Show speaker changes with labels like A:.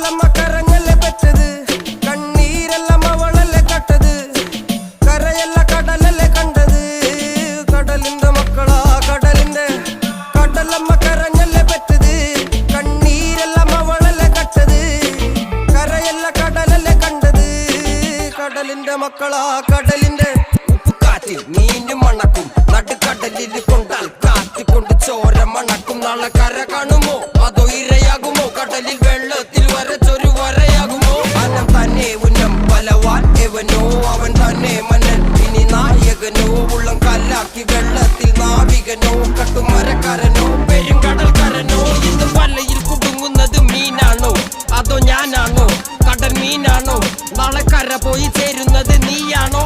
A: കടലമ്മ കരഞ്ഞല്ലേ പെറ്റത്, കണ്ണീരെല്ലാം അവളല്ലേ കട്ടത്, കരയല്ല കടലല്ലേ കണ്ടത്. കടലിന്റെ മക്കളാ കടലിന്റെ, കടലമ്മ കരഞ്ഞല്ലേ പെറ്റത്, കണ്ണീരെല്ലാം അവളല്ലേ കട്ടത്, കരയല്ല കടലല്ലേ കണ്ടത്. കടലിന്റെ മക്കളാ കടലിന്റെ. ഉപ്പുകാറ്റിൽ മീനും മണക്കും, നടുക്കടലിൽ കൊണ്ടാൽ കാറ്റിക്കൊണ്ട് ചോര മണക്കും. നാളെ കര കാണുമോ അതോ ഇരയാകുമോ, കടലിൽ വെള്ളത്തിൽ വരച്ചൊരു വരയാകുമോ. അനം തന്നെ ഉന്നം ബലവാൻ എവനോ, അവൻ തന്നെ മന്നൻ ഇനി നായകനോ. ഉള്ളം കല്ലാക്കി വെള്ളത്തിൽ നാവികനോ, കട്ടുമരക്കാരനോ പെരുങ്കടൽക്കാരനോ. ഇന്ന് വലയിൽ കുടുങ്ങുന്നത് മീനാണോ അതോ ഞാനാണോ, കടൽ മീനാണോ. നാളെ കര പോയി ചേരുന്നത് നീയാണോ